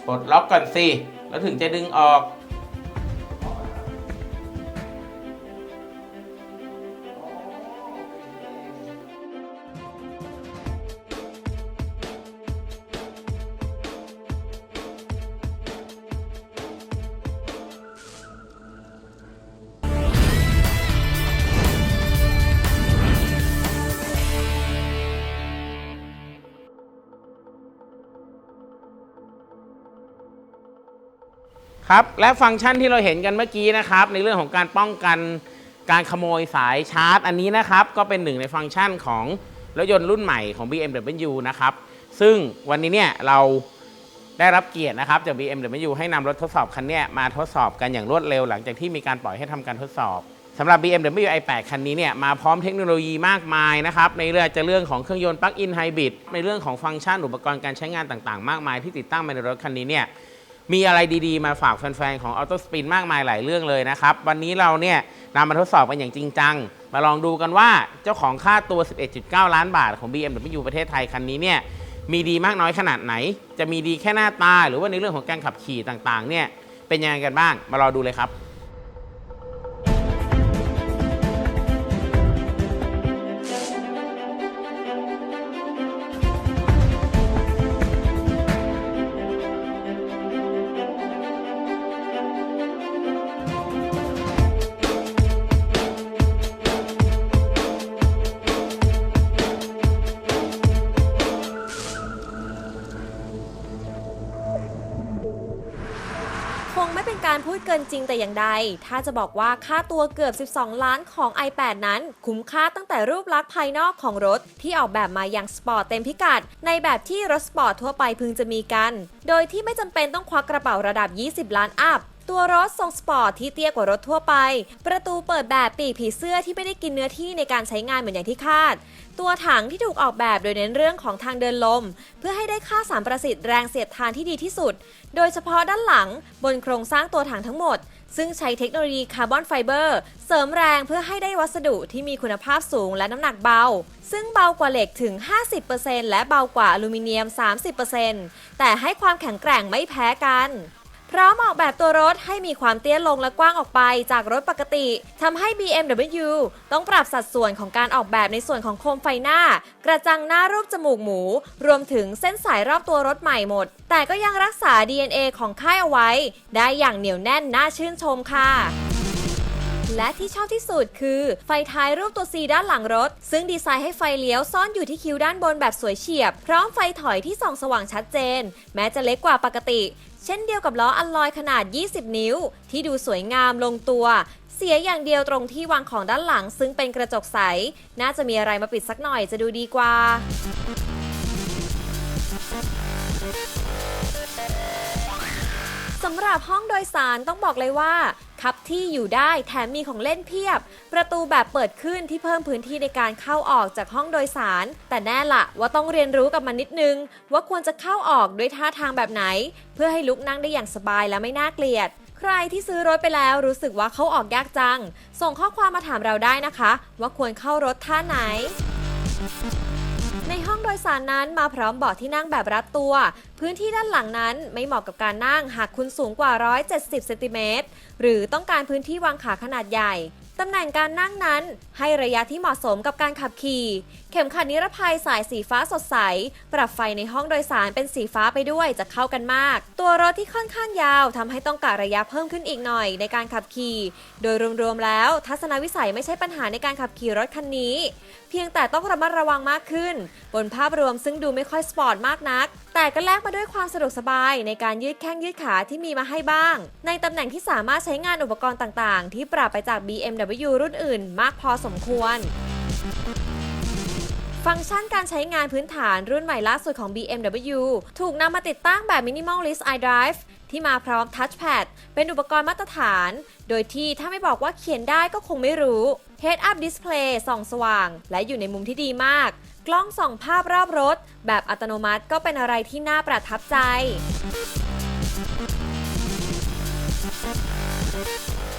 ปลดล็อกก่อนสิแล้วถึงจะดึงออกครับและฟังก์ชันที่เราเห็นกันเมื่อกี้นะครับในเรื่องของการป้องกันการขโมยสายชาร์จอันนี้นะครับก็เป็นหนึ่งในฟังก์ชันของรถยนต์รุ่นใหม่ของ BMW นะครับซึ่งวันนี้เนี่ยเราได้รับเกียรตินะครับจาก BMW ให้นำรถทดสอบคันนี้มาทดสอบกันอย่างรวดเร็วหลังจากที่มีการปล่อยให้ทำการทดสอบสำหรับ BMW i8 คันนี้เนี่ยมาพร้อมเทคโนโลยีมากมายนะครับในเรื่องของเครื่องยนต์ปลั๊กอินไฮบริดในเรื่องของฟังก์ชันอุปกรณ์การใช้งานต่างๆมากมายที่ติดตั้งมาในรถคันนี้เนี่ยมีอะไรดีๆมาฝากแฟนๆของ Auto Spin มากมายหลายเรื่องเลยนะครับวันนี้เราเนี่ยนำมาทดสอบกันอย่างจริงจังมาลองดูกันว่าเจ้าของค่าตัว 11.9 ล้านบาทของ BMW ประเทศไทยคันนี้เนี่ยมีดีมากน้อยขนาดไหนจะมีดีแค่หน้าตาหรือว่าในเรื่องของการขับขี่ต่างๆเนี่ยเป็นยังไงกันบ้างมารอดูเลยครับคงไม่เป็นการพูดเกินจริงแต่อย่างใดถ้าจะบอกว่าค่าตัวเกือบ 12 ล้านของ i8 นั้นคุ้มค่าตั้งแต่รูปลักษณ์ภายนอกของรถที่ออกแบบมาอย่างสปอร์ตเต็มพิกัดในแบบที่รถสปอร์ตทั่วไปพึงจะมีกันโดยที่ไม่จำเป็นต้องควักกระเป๋าระดับ 20 ล้านอัพตัวรถทรงสปอร์ตที่เตี้ยกว่ารถทั่วไปประตูเปิดแบบปีกผีเสื้อที่ไม่ได้กินเนื้อที่ในการใช้งานเหมือนอย่างที่คาดตัวถังที่ถูกออกแบบโดยเน้นเรื่องของทางเดินลมเพื่อให้ได้ค่าสารประสิทธิ์แรงเสียดทานที่ดีที่สุดโดยเฉพาะด้านหลังบนโครงสร้างตัวถังทั้งหมดซึ่งใช้เทคโนโลยีคาร์บอนไฟเบอร์เสริมแรงเพื่อให้ได้วัสดุที่มีคุณภาพสูงและน้ำหนักเบาซึ่งเบากว่าเหล็กถึง 50% และเบากว่าอลูมิเนียม 30% แต่ให้ความแข็งแกร่งไม่แพ้กันพร้อมออกแบบตัวรถให้มีความเตี้ยลงและกว้างออกไปจากรถปกติทำให้ BMW ต้องปรับสัดส่วนของการออกแบบในส่วนของโคมไฟหน้ากระจังหน้ารูปจมูกหมูรวมถึงเส้นสายรอบตัวรถใหม่หมดแต่ก็ยังรักษา DNA ของค่ายเอาไว้ได้อย่างเหนียวแน่นน่าชื่นชมค่ะและที่ชอบที่สุดคือไฟท้ายรูปตัว C ด้านหลังรถซึ่งดีไซน์ให้ไฟเลี้ยวซ่อนอยู่ที่คิ้วด้านบนแบบสวยเฉียบพร้อมไฟถอยที่ส่องสว่างชัดเจนแม้จะเล็กกว่าปกติเช่นเดียวกับล้ออัลลอยขนาด 20 นิ้วที่ดูสวยงามลงตัวเสียอย่างเดียวตรงที่วางของด้านหลังซึ่งเป็นกระจกใสน่าจะมีอะไรมาปิดสักหน่อยจะดูดีกว่าสำหรับห้องโดยสารต้องบอกเลยว่าคับที่อยู่ได้แถมมีของเล่นเพียบประตูแบบเปิดขึ้นที่เพิ่มพื้นที่ในการเข้าออกจากห้องโดยสารแต่แน่ละว่าต้องเรียนรู้กับมันนิดนึงว่าควรจะเข้าออกด้วยท่าทางแบบไหนเพื่อให้ลุกนั่งได้อย่างสบายและไม่น่าเกลียดใครที่ซื้อรถไปแล้วรู้สึกว่าเข้าออกยากจังส่งข้อความมาถามเราได้นะคะว่าควรเข้ารถท่าไหนในห้องโดยสารนั้นมาพร้อมเบาะที่นั่งแบบรัดตัวพื้นที่ด้านหลังนั้นไม่เหมาะกับการนั่งหากคุณสูงกว่า170 เซนติเมตรหรือต้องการพื้นที่วางขาขนาดใหญ่ตำแหน่งการนั่งนั้นให้ระยะที่เหมาะสมกับการขับขี่เข็มขัดนิรภัยสายสีฟ้าสดใสปรับไฟในห้องโดยสารเป็นสีฟ้าไปด้วยจะเข้ากันมากตัวรถที่ค่อนข้างยาวทำให้ต้องการระยะเพิ่มขึ้นอีกหน่อยในการขับขี่โดยรวมๆแล้วทัศนวิสัยไม่ใช่ปัญหาในการขับขี่รถคันนี้เพียงแต่ต้องระมัดระวังมากขึ้นบนภาพรวมซึ่งดูไม่ค่อยสปอร์ตมากนักแต่ก็แลกมาด้วยความสะดวกสบายในการยืดแข้งยืดขาที่มีมาให้บ้างในตำแหน่งที่สามารถใช้งานอุปกรณ์ต่างๆที่ปรับไปจาก BMW รุ่นอื่นมากพอสมควรฟังก์ชันการใช้งานพื้นฐานรุ่นใหม่ล่าสุดของ BMW ถูกนำมาติดตั้งแบบ Minimalist iDrive ที่มาพร้อม Touchpad เป็นอุปกรณ์มาตรฐานโดยที่ถ้าไม่บอกว่าเขียนได้ก็คงไม่รู้ Head-up Display ส่องสว่างและอยู่ในมุมที่ดีมากกล้องส่องภาพรอบรถแบบอัตโนมัติก็เป็นอะไรที่น่าประทับใจ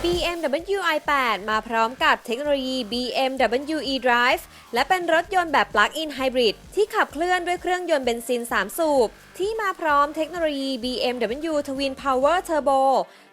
BMW i8 มาพร้อมกับเทคโนโลยี BMW eDrive และเป็นรถยนต์แบบ Plug-in Hybrid ที่ขับเคลื่อนด้วยเครื่องยนต์เบนซิน 3 สูบ ที่มาพร้อมเทคโนโลยี BMW Twin Power Turbo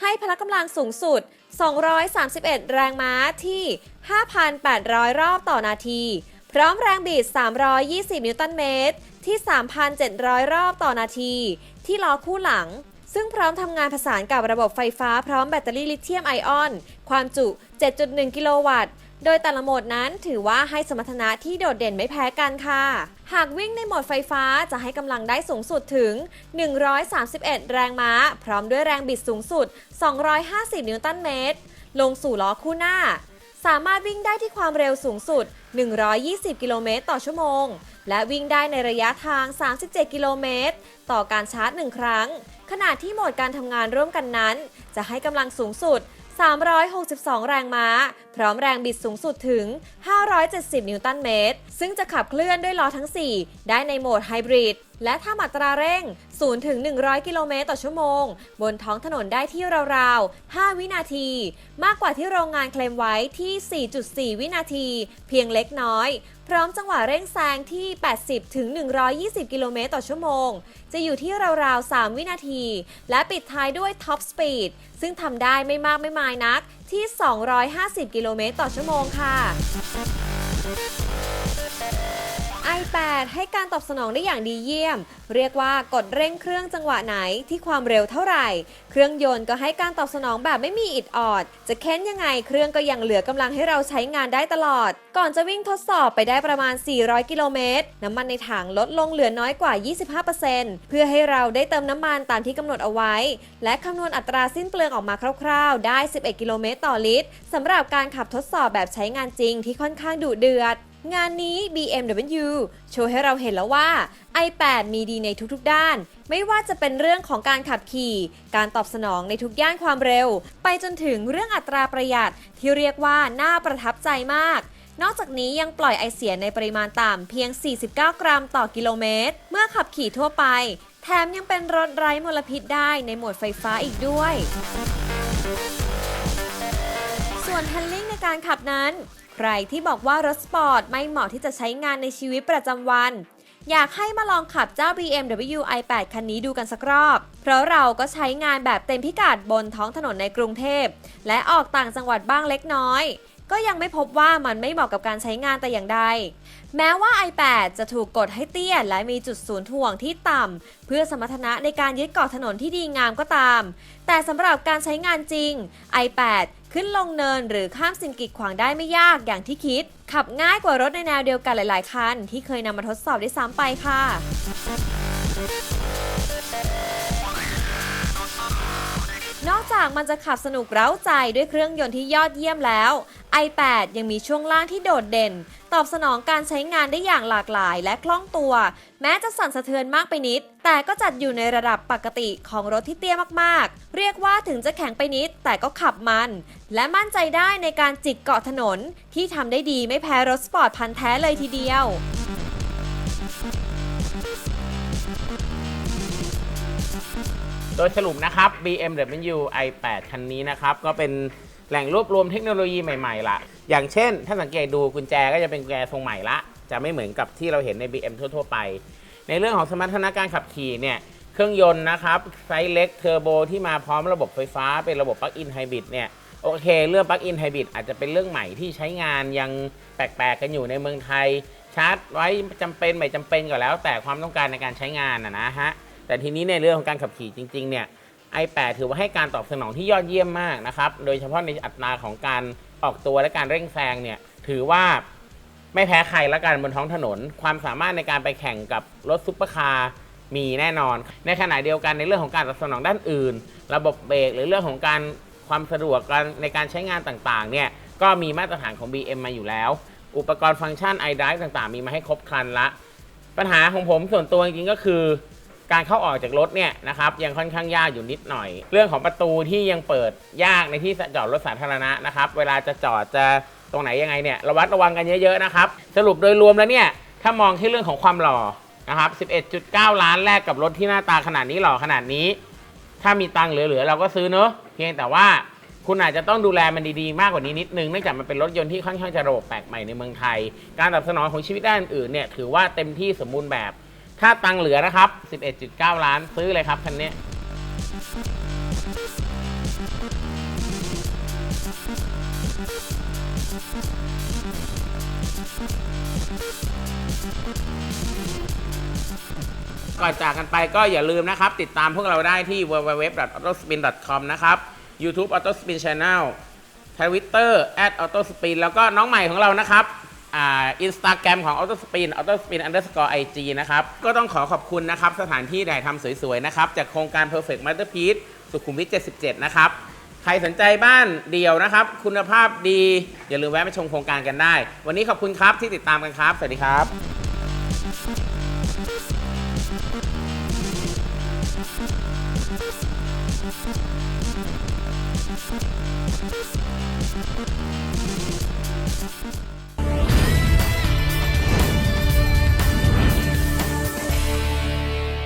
ให้พละกำลังสูงสุด 231 แรงม้าที่ 5,800 รอบต่อนาที พร้อมแรงบิด 320 นิวตันเมตร ที่ 3,700 รอบต่อนาที ที่ล้อคู่หลัง ซึ่งพร้อมทำงานผสานกับระบบไฟฟ้าพร้อมแบตเตอรี่ลิเธียมไอออน ความจุ 7.1 กิโลวัตต์ โดยแต่ละโหมดนั้นถือว่าให้สมรรถนะที่โดดเด่นไม่แพ้กันค่ะ หากวิ่งในโหมดไฟฟ้าจะให้กำลังได้สูงสุดถึง 131 แรงม้า พร้อมด้วยแรงบิดสูงสุด 250 นิวตันเมตร ลงสู่ล้อคู่หน้า สามารถวิ่งได้ที่ความเร็วสูงสุด 120 กิโลเมตรต่อชั่วโมง และวิ่งได้ในระยะทาง 37 กิโลเมตร ต่อการชาร์จ 1 ครั้ง ขณะที่โหมดการทำงานร่วมกันนั้นจะให้กำลังสูงสุด 362 แรงม้า พร้อมแรงบิดสูงสุดถึง 570 นิวตันเมตร ซึ่งจะขับเคลื่อนด้วยล้อทั้ง 4 ได้ในโหมดไฮบริด และทำอัตราเร่ง 0 ถึง 100 กิโลเมตรต่อชั่วโมง บนท้องถนนได้ที่ราวๆ 5 วินาที มากกว่าที่โรงงานเคลมไว้ที่ 4.4 วินาที เพียงเล็กน้อย พร้อมจังหวะเร่งแซงที่ 80 ถึง 120 กิโลเมตรต่อชั่วโมง จะอยู่ที่ราวๆ 3 วินาที และปิดท้ายด้วยท็อปสปีด ซึ่งทำได้ไม่มากไม่มายนักที่ 250 กิโลเมตรต่อชั่วโมงค่ะ i8 ให้การตอบสนองได้อย่างดีเยี่ยม เรียกว่ากดเร่งเครื่องจังหวะไหนที่ความเร็วเท่าไหร่ เครื่องยนต์ก็ให้การตอบสนองแบบไม่มีอิดออด จะเค้นยังไงเครื่องก็ยังเหลือกำลังให้เราใช้งานได้ตลอด ก่อนจะวิ่งทดสอบไปได้ประมาณ 400 กิโลเมตร น้ำมันในถังลดลงเหลือน้อยกว่า 25% เพื่อให้เราได้เติมน้ำมันตามที่กำหนดเอาไว้ และคำนวณอัตราสิ้นเปลืองออกมาคร่าวๆ ได้ 11 กิโลเมตรต่อลิตรสำหรับการขับทดสอบแบบใช้งานจริงที่ค่อนข้างดุเดือด งานนี้ BMW โชว์ให้เราเห็นแล้วว่า i8 มีดีในทุกๆด้าน ไม่ว่าจะเป็นเรื่องของการขับขี่ การตอบสนองในทุกย่านความเร็ว ไปจนถึงเรื่องอัตราประหยัดที่เรียกว่าน่าประทับใจมาก นอกจากนี้ยังปล่อยไอเสียในปริมาณต่ำเพียง 49 กรัมต่อกิโลเมตร เมื่อขับขี่ทั่วไป แถมยังเป็นรถไร้มลพิษได้ในโหมดไฟฟ้าอีกด้วย ส่วนแฮนดิ้งในการขับนั้นใครที่บอกว่ารถสปอร์ตไม่เหมาะที่จะใช้งานในชีวิตประจำวัน อยากให้มาลองขับเจ้า BMW i8 คันนี้ดูกันสักรอบ เพราะเราก็ใช้งานแบบเต็มพิกัดบนท้องถนนในกรุงเทพและออกต่างจังหวัดบ้างเล็กน้อยก็ยังไม่พบว่ามันไม่เหมาะกับการใช้งานแต่อย่างใดแม้ว่า i8 จะถูกกดให้เตี้ยและมีจุดศูนย์ถ่วงที่ต่ำเพื่อสมรรถนะในการยึดเกาะถนนที่ดีงามก็ตามแต่สำหรับการใช้งานจริง i8 ขึ้นลงเนินหรือข้ามสิ่งกีดขวางได้ไม่ยากอย่างที่คิดขับง่ายกว่ารถในแนวเดียวกันหลายๆคันที่เคยนำมาทดสอบได้ซ้ำไปค่ะนอกจากมันจะขับสนุกเร้าใจด้วยเครื่องยนต์ที่ยอดเยี่ยมแล้ว i8 ยังมีช่วงล่างที่โดดเด่นตอบสนองการใช้งานได้อย่างหลากหลายและคล่องตัวแม้จะสั่นสะเทือนมากไปนิดแต่ก็จัดอยู่ในระดับปกติของรถที่เตี้ยมากๆเรียกว่าถึงจะแข็งไปนิดแต่ก็ขับมันและมั่นใจได้ในการจิกเกาะถนนที่ทำได้ดีไม่แพ้รถสปอร์ตพันธุ์แท้เลยทีเดียวโดยสรุปนะครับ BMW i8 คันนี้นะครับก็เป็นแหล่งรวบรวมเทคโนโลยีใหม่ๆละอย่างเช่นถ้าสังเกตดูกุญแจก็จะเป็นกุญแจทรงใหม่ละจะไม่เหมือนกับที่เราเห็นใน BM ทั่วๆไปในเรื่องของสมรรถนะการขับขี่เนี่ยเครื่องยนต์นะครับไซส์เล็กเทอร์โบที่มาพร้อมระบบไฟฟ้าเป็นระบบ Plug-in Hybrid เนี่ยโอเคเรื่อง Plug-in Hybrid อาจจะเป็นเรื่องใหม่ที่ใช้งานยังแปลกๆกันอยู่ในเมืองไทยชาร์จไว้จำเป็นไม่จำเป็นก็แล้วแต่ความต้องการในการใช้งานนะฮะแต่ทีนี้ในเรื่องของการขับขี่จริงๆเนี่ย i8 ถือว่าให้การตอบสนองที่ยอดเยี่ยมมากนะครับโดยเฉพาะในอัตราของการออกตัวและการเร่งแซงเนี่ยถือว่าไม่แพ้ใครละกันบนท้องถนนความสามารถในการไปแข่งกับรถซุปเปอร์คาร์มีแน่นอนในขณะเดียวกันในเรื่องของการตอบสนองด้านอื่นระบบเบรกหรือเรื่องของการความสะดวกในการใช้งานต่างๆเนี่ยก็มีมาตรฐานของ BM มาอยู่แล้วอุปกรณ์ฟังก์ชัน iDrive ต่างๆมีมาให้ครบครันละปัญหาของผมส่วนตัวจริงๆก็คือการเข้าออกจากรถเนี่ยนะครับยังค่อนข้างยากอยู่นิดหน่อยเรื่องของประตูที่ยังเปิดยากในที่จอดรถสาธารณะนะครับเวลาจะจอดจะตรงไหนยังไงเนี่ยระวังกันเยอะๆนะครับสรุปโดยรวมแล้วเนี่ยถ้ามองที่เรื่องของความหล่อนะครับ 11.9 ล้านแลกกับรถที่หน้าตาขนาดนี้หล่อขนาดนี้ถ้ามีตังค์เหลือๆเราก็ซื้อเนอะเพียงแต่ว่า คุณอาจจะต้องดูแลมันดีๆมากกว่านี้นิดนึงเนื่องจากมันเป็นรถยนต์ที่ค่อนข้างจะระบบแปลกใหม่ในเมืองไทยการตอบสนองของชีวิตด้านอื่นเนี่ยถือว่าเต็มที่สมบูรณ์แบบถ้าตังค์เหลือนะครับ 11.9 ล้านซื้อเลยครับคันนี้ก่อนจากกันไปก็อย่าลืมนะครับติดตามพวกเราได้ที่ www.autospin.com นะครับ YouTube Autospin Channel Twitter @autospin แล้วก็น้องใหม่ของเรานะครับInstagram ของ Autospin autospin_ig นะครับก็ต้องขอบคุณนะครับสถานที่ถ่ายทำสวยๆนะครับจากโครงการ Perfect Masterpiece สุขุมวิท 77 นะครับใครสนใจบ้านเดี่ยวนะครับคุณภาพดีอย่าลืมแวะมาชมโครงการกันได้วันนี้ขอบคุณครับที่ติดตามกันครับสวัสดีครับ